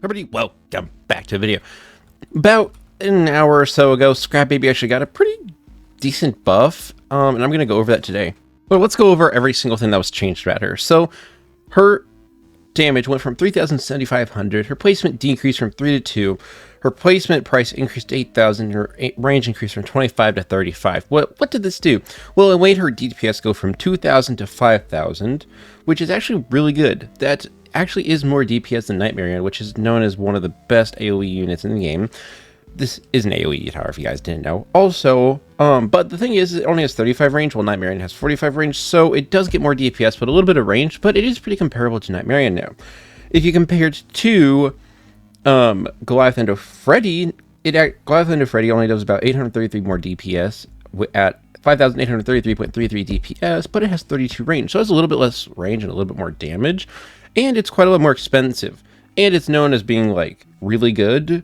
Everybody, welcome back to the video. About an hour or so ago, Scrap Baby actually got a pretty decent buff, and I'm going to go over that today. But let's go over every single thing that was changed about her. So, her damage went from 3,700, her placement decreased from 3 to 2, her placement price increased to 8,000, her range increased from 25 to 35. What did this do? Well, it made her DPS go from 2,000 to 5,000, which is actually really good. That actually is more DPS than Nightmare, which is known as one of the best AoE units in the game. This is an AoE tower, if you guys didn't know. Also, but the thing is, it only has 35 range, while Nightmare has 45 range, so it does get more DPS, but a little bit of range, but it is pretty comparable to Nightmare now. If you compare it to Goliath and Freddy, Goliath and Freddy only does about 833 more DPS at 5,833.33 DPS, but it has 32 range, so it has a little bit less range and a little bit more damage, and it's quite a lot more expensive, and it's known as being like really good.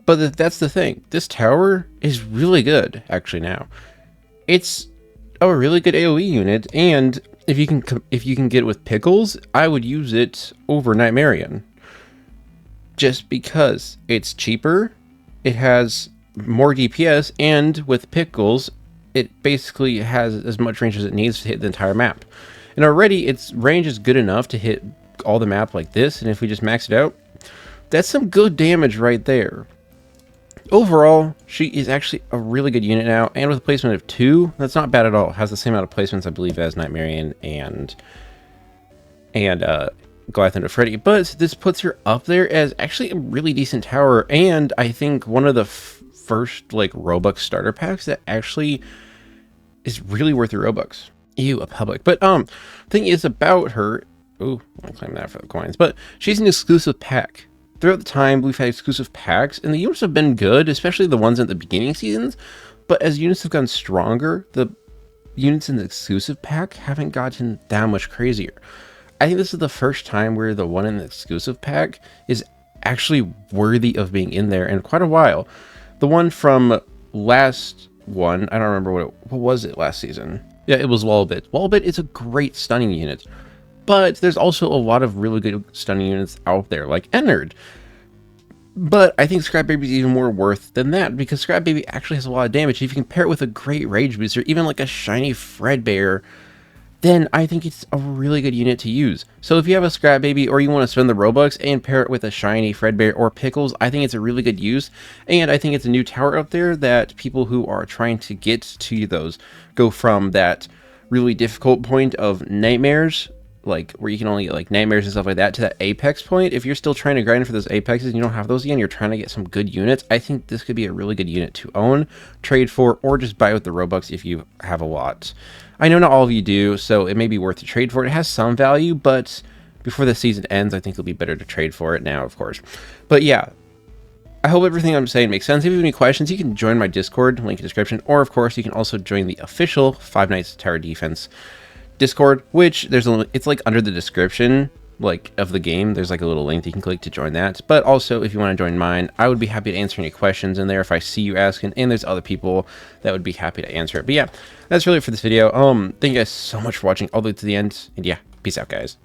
But that's the thing. This tower is really good, actually. Now, it's a really good AoE unit, and if you can get it with Pickles, I would use it over Nightmarian. Just because it's cheaper, it has more DPS, and with Pickles, it basically has as much range as it needs to hit the entire map. And already, its range is good enough to hit all the map like this, and if we just max it out, that's some good damage right there. Overall, she is actually a really good unit now, and with a placement of 2, that's not bad at all. It has the same amount of placements, I believe, as Nightmarian and Goliath and Freddy, but this puts her up there as actually a really decent tower, and I think one of the first like Robux starter packs that actually is really worth your Robux. Ew, a public. But thing is about her. Ooh, I'll claim that for the coins. But she's an exclusive pack. Throughout the time, we've had exclusive packs, and the units have been good, especially the ones at the beginning seasons. But as units have gotten stronger, the units in the exclusive pack haven't gotten that much crazier. I think this is the first time where the one in the exclusive pack is actually worthy of being in there in quite a while. The one from last one, I don't remember what was it last season? Yeah, it was Wallbit. Wallbit is a great stunning unit. But there's also a lot of really good stunning units out there, like Ennard. But I think Scrap Baby is even more worth than that, because Scrap Baby actually has a lot of damage. If you compare it with a great Rage Booster, even like a shiny Fredbear, then I think it's a really good unit to use. So if you have a Scrap Baby, or you want to spend the Robux and pair it with a shiny Fredbear or Pickles, I think it's a really good use. And I think it's a new tower out there that people who are trying to get to those go from that really difficult point of Nightmares, like where you can only get like Nightmares and stuff like that, to that apex point. If you're still trying to grind for those apexes and you don't have those again, you're trying to get some good units, I think this could be a really good unit to own, trade for, or just buy with the Robux if you have a lot. I know not all of you do, so it may be worth to trade for. It has some value, but before the season ends, I think it'll be better to trade for it now, of course. But yeah, I hope everything I'm saying makes sense. If you have any questions, you can join my Discord, link in the description, or of course you can also join the official Five Nights Tower Defense Discord, which it's like under the description like of the game. There's like a little link that you can click to join that. But also, if you want to join mine, I would be happy to answer any questions in there if I see you asking, and there's other people that would be happy to answer it. But yeah, that's really it for this video. Thank you guys so much for watching all the way to the end, and yeah, peace out, guys.